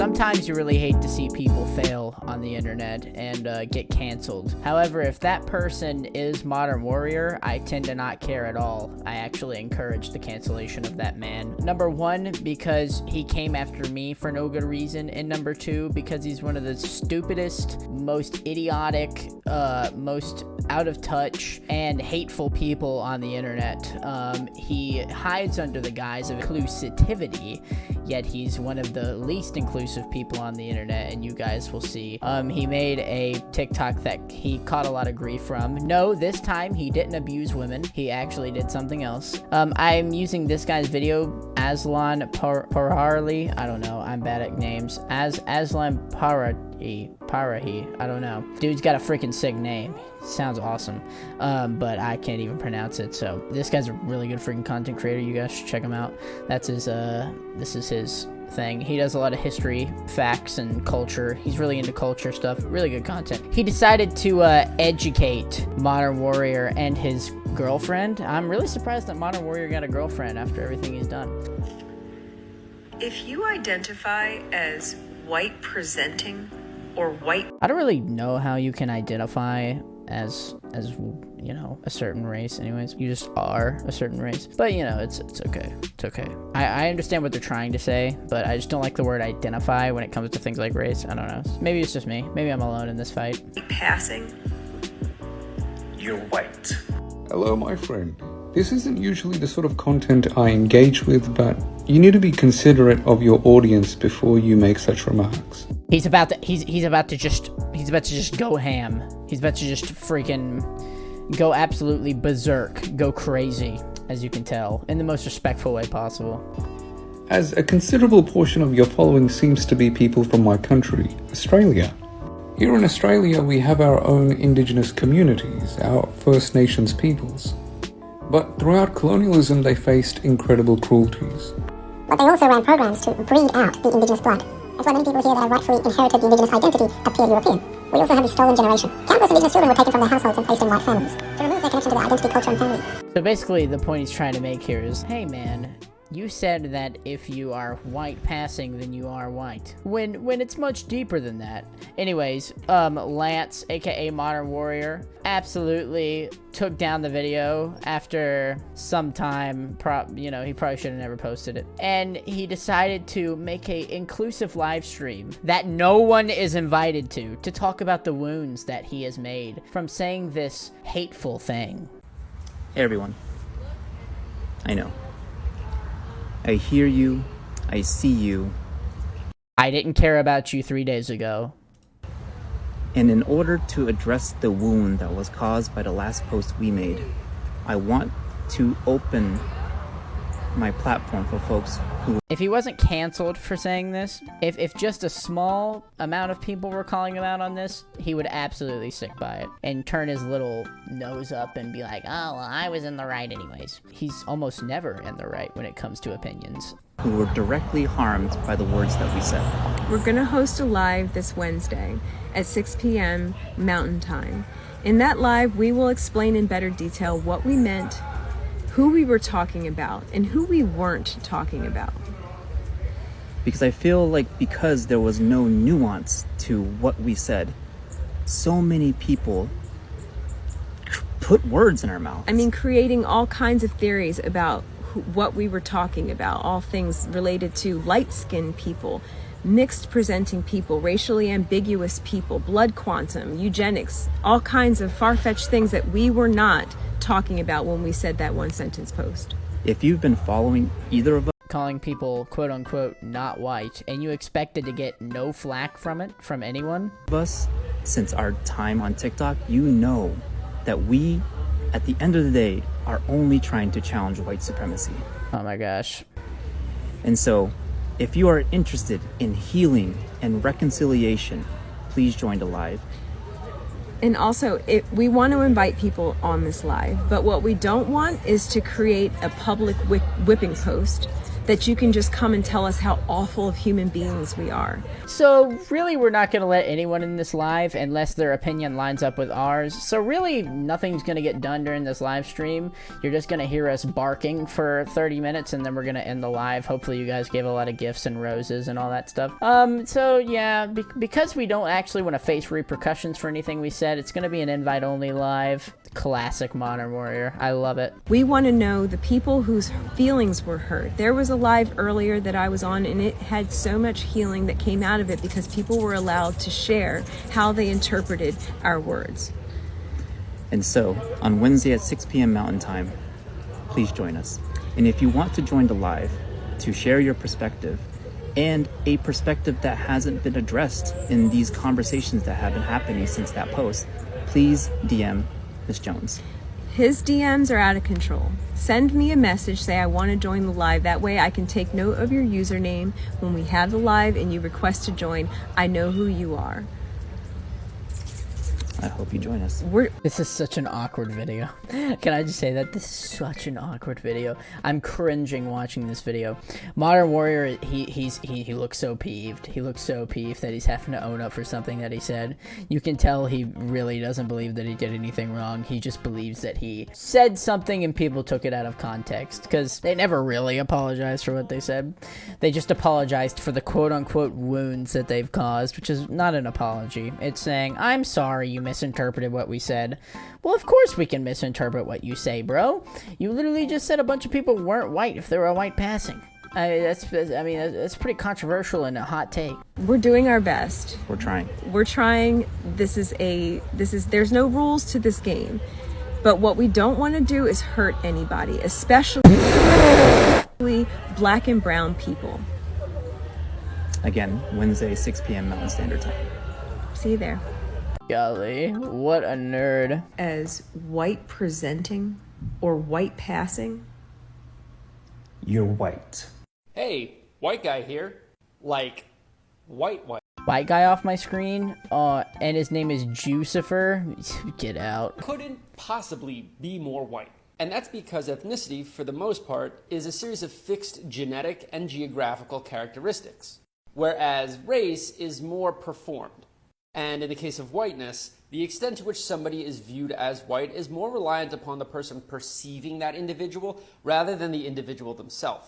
Sometimes you really hate to see people fail on the internet and get canceled. However, if that person is Modern Warrior, I tend to not care at all. I actually encourage the cancellation of that man. Number one, because he came after me for no good reason, and number two, because he's one of the stupidest, most idiotic, most out of touch and hateful people on the internet. He hides under the guise of inclusivity, yet he's one of the least inclusive people on the internet, and you guys will see. He made a TikTok that he caught a lot of grief from. No, this time he didn't abuse women. He actually did something else. I'm using this guy's video, Aslan Parahi. I don't know. I'm bad at names. Aslan Parahi. I don't know. Dude's got a freaking sick name. Sounds awesome. But I can't even pronounce it. So this guy's a really good freaking content creator. You guys should check him out. That's his, this is his thing. He does a lot of history, facts, and culture. He's really into culture stuff. Really good content. He decided to educate Modern Warrior and his girlfriend. I'm really surprised that Modern Warrior got a girlfriend after everything he's done. If you identify as white presenting or white, I don't really know how you can identify as you know, a certain race. Anyways, you just are a certain race. But you know, it's okay. It's okay. I understand what they're trying to say, but I just don't like the word identify when it comes to things like race. I don't know. Maybe it's just me. Maybe I'm alone in this fight. Passing, you're white. Hello, my friend. This isn't usually the sort of content I engage with, but you need to be considerate of your audience before you make such remarks. He's about to just go ham. He's about to just freaking go absolutely berserk, go crazy, as you can tell, in the most respectful way possible. As a considerable portion of your following seems to be people from my country, Australia. Here in Australia, we have our own indigenous communities, our First Nations peoples. But throughout colonialism, they faced incredible cruelties. But they also ran programs to breed out the indigenous blood. That's why many people here that have rightfully inherited the indigenous identity appear European. We also have the stolen generation. Countless indigenous children were taken from their households and placed in white families to remove their connection to their identity, culture, and family. So basically, the point he's trying to make here is, hey man, you said that if you are white passing, then you are white. When it's much deeper than that. Anyways, Lance, aka Modern Warrior, absolutely took down the video after some time. You know, he probably should have never posted it. And he decided to make a inclusive live stream that no one is invited to talk about the wounds that he has made from saying this hateful thing. Hey everyone. I know. I hear you, I see you. I didn't care about you 3 days ago. And in order to address the wound that was caused by the last post we made, I want to open my platform for folks who... If he wasn't canceled for saying this, if just a small amount of people were calling him out on this, he would absolutely stick by it and turn his little nose up and be like, oh, well, I was in the right anyways. He's almost never in the right when it comes to opinions. Who were directly harmed by the words that we said. We're gonna host a live this Wednesday at 6 p.m. Mountain Time. In that live, we will explain in better detail what we meant, who we were talking about, and who we weren't talking about. Because I feel like because there was no nuance to what we said, so many people put words in our mouths. I mean, creating all kinds of theories about what we were talking about, all things related to light-skinned people, mixed presenting people, racially ambiguous people, blood quantum, eugenics, all kinds of far-fetched things that we were not talking about when we said that one sentence post. If you've been following either of us, calling people quote unquote not white, and you expected to get no flack from it from anyone since our time on TikTok, you know that we, at the end of the day, are only trying to challenge white supremacy. Oh my gosh. And so, if you are interested in healing and reconciliation, please join the live. And also, we want to invite people on this live, but what we don't want is to create a public whipping post that you can just come and tell us how awful of human beings we are. So really, we're not going to let anyone in this live unless their opinion lines up with ours. So really, nothing's going to get done during this live stream. You're just going to hear us barking for 30 minutes, and then we're going to end the live. Hopefully you guys gave a lot of gifts and roses and all that stuff. So yeah, because we don't actually want to face repercussions for anything we said, it's going to be an invite-only live. Classic Modern Warrior. I love it. We want to know the people whose feelings were hurt. There was a live earlier that I was on, and it had so much healing that came out of it because people were allowed to share how they interpreted our words. And so, on Wednesday at 6 p.m. Mountain Time, please join us. And if you want to join the live to share your perspective, and a perspective that hasn't been addressed in these conversations that have been happening since that post, please DM Ms. Jones. His DMs are out of control. Send me a message, say I want to join the live. That way I can take note of your username. When we have the live and you request to join, I know who you are. I hope you join us. This is such an awkward video. Can I just say that? This is such an awkward video. I'm cringing watching this video. Modern Warrior, he looks so peeved. He looks so peeved that he's having to own up for something that he said. You can tell he really doesn't believe that he did anything wrong. He just believes that he said something and people took it out of context, because they never really apologized for what they said. They just apologized for the quote-unquote wounds that they've caused, which is not an apology. It's saying, I'm sorry you misinterpreted what we said. Well, of course we can misinterpret what you say, bro. You literally just said a bunch of people weren't white if they were a white passing. That's pretty controversial and a hot take. We're doing our best. We're trying. There's no rules to this game. But what we don't want to do is hurt anybody, especially black and brown people. Again, Wednesday, 6 p.m. Mountain Standard Time. See you there. Golly, what a nerd. As white presenting or white passing, You're white. Hey, white guy here. Like, white. White guy off my screen, and his name is Jucifer. Get out. Couldn't possibly be more white. And that's because ethnicity, for the most part, is a series of fixed genetic and geographical characteristics, whereas race is more performed. And in the case of whiteness, the extent to which somebody is viewed as white is more reliant upon the person perceiving that individual rather than the individual themselves.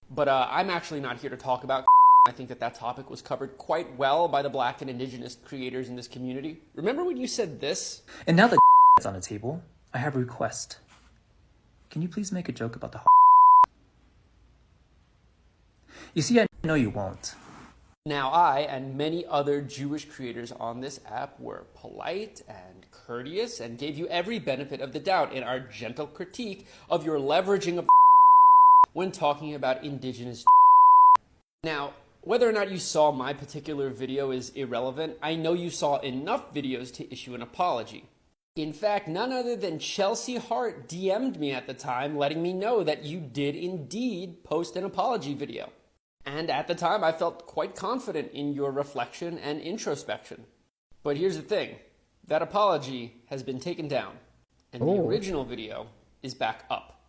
But I'm actually not here to talk about I think that topic was covered quite well by the black and indigenous creators in this community. Remember when you said this? And now that is on the table, I have a request. Can you please make a joke about the You see, I know you won't. Now, I and many other Jewish creators on this app were polite and courteous and gave you every benefit of the doubt in our gentle critique of your leveraging of when talking about indigenous. Now, whether or not you saw my particular video is irrelevant. I know you saw enough videos to issue an apology. In fact, none other than Chelsea Hart DM'd me at the time, letting me know that you did indeed post an apology video. And at the time, I felt quite confident in your reflection and introspection. But here's the thing. That apology has been taken down. And the original video is back up.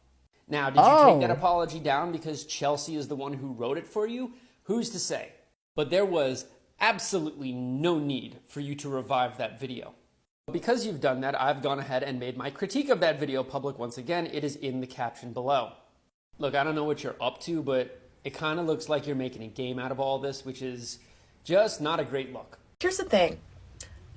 Now, did you take that apology down because Chelsea is the one who wrote it for you? Who's to say? But there was absolutely no need for you to revive that video. Because you've done that, I've gone ahead and made my critique of that video public once again. It is in the caption below. Look, I don't know what you're up to, but it kind of looks like you're making a game out of all this, which is just not a great look. Here's the thing.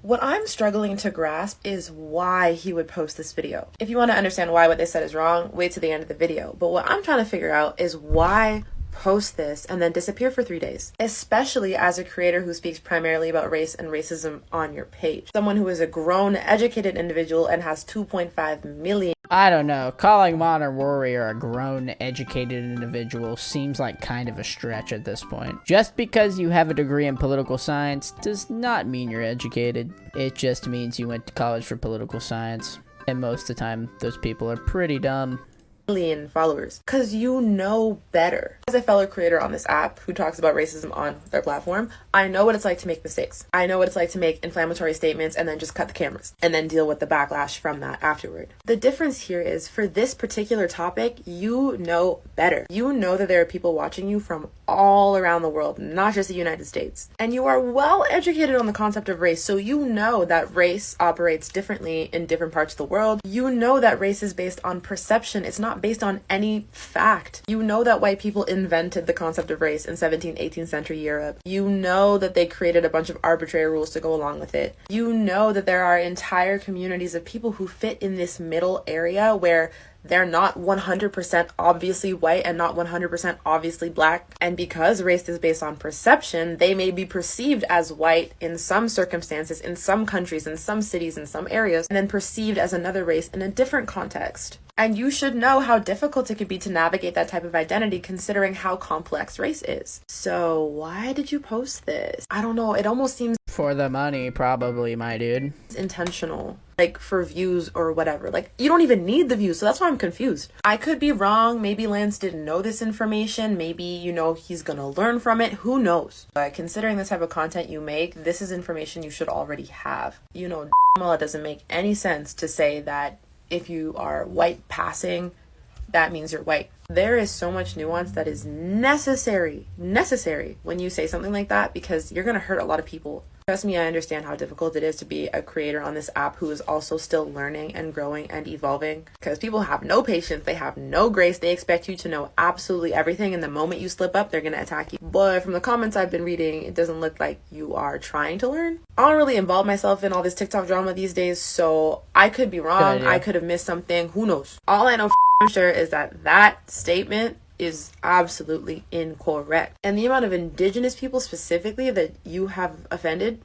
What I'm struggling to grasp is why he would post this video. If you want to understand why what they said is wrong, wait to the end of the video. But what I'm trying to figure out is why post this and then disappear for 3 days, especially as a creator who speaks primarily about race and racism on your page. Someone who is a grown, educated individual and has 2.5 million. I don't know. Calling Modern Warrior a grown, educated individual seems like kind of a stretch at this point. Just because you have a degree in political science does not mean you're educated. It just means you went to college for political science. And most of the time, those people are pretty dumb. million followers, because you know better. As a fellow creator on this app who talks about racism on their platform, I know what it's like to make mistakes. I know what it's like to make inflammatory statements and then just cut the cameras and then deal with the backlash from that afterward. The difference here is, for this particular topic, you know better. You know that there are people watching you from all around the world, not just the United States. And you are well educated on the concept of race, so you know that race operates differently in different parts of the world. You know that race is based on perception. It's not based on any fact. You know that white people invented the concept of race in 17th, 18th century Europe. You know that they created a bunch of arbitrary rules to go along with it. You know that there are entire communities of people who fit in this middle area where they're not 100% obviously white and not 100% obviously black. And because race is based on perception, they may be perceived as white in some circumstances, in some countries, in some cities, in some areas, and then perceived as another race in a different context. And you should know how difficult it could be to navigate that type of identity, considering how complex race is. So why did you post this? I don't know. It almost seems For the money, probably, my dude. intentional, like for views or whatever. Like, you don't even need the views, so that's why I'm confused. I could be wrong. Maybe Lance didn't know this information. Maybe, you know, he's gonna learn from it. Who knows? But considering the type of content you make, this is information you should already have. You know, it doesn't make any sense to say that if you are white passing, that means you're white. There is so much nuance that is necessary when you say something like that, because you're gonna hurt a lot of people. Trust me, I understand how difficult it is to be a creator on this app who is also still learning and growing and evolving, because people have no patience, they have no grace, they expect you to know absolutely everything, and the moment you slip up, they're gonna attack you. But from the comments I've been reading, it doesn't look like you are trying to learn. I don't really involve myself in all this TikTok drama these days, so I could be wrong, I could have missed something, who knows. All I know for sure is that statement is absolutely incorrect. And the amount of indigenous people specifically that you have offended,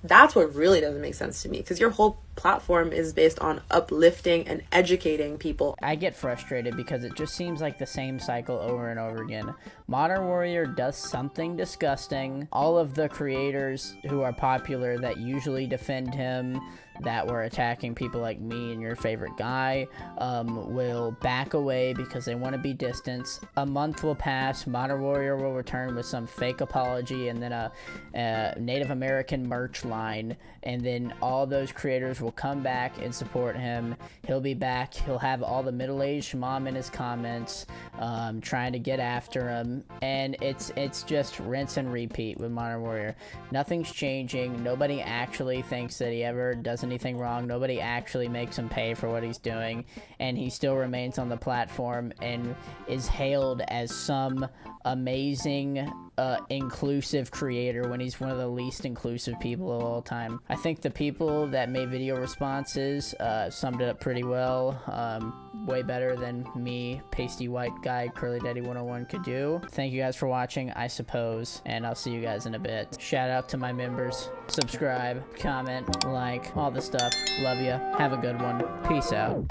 that's what really doesn't make sense to me, because your whole platform is based on uplifting and educating people. I get frustrated because it just seems like the same cycle over and over again. Modern Warrior does something disgusting. All of the creators who are popular that usually defend him, that were attacking people like me and your favorite guy, will back away because they want to be distanced. A month will pass, Modern Warrior will return with some fake apology and then a Native American merch line, and then all those creators will come back and support him. He'll be back, he'll have all the middle-aged mom in his comments trying to get after him, and it's just rinse and repeat with Modern Warrior. Nothing's changing. Nobody actually thinks that he ever does anything wrong. Nobody actually makes him pay for what he's doing, and he still remains on the platform and is hailed as some amazing inclusive creator when he's one of the least inclusive people of all time. I think the people that made video responses summed it up pretty well, way better than me, pasty white guy, Curly Daddy 101 could do. Thank you guys for watching, I suppose, and I'll see you guys in a bit. Shout out to my members. Subscribe, comment, like, all the stuff. Love ya. Have a good one. Peace out.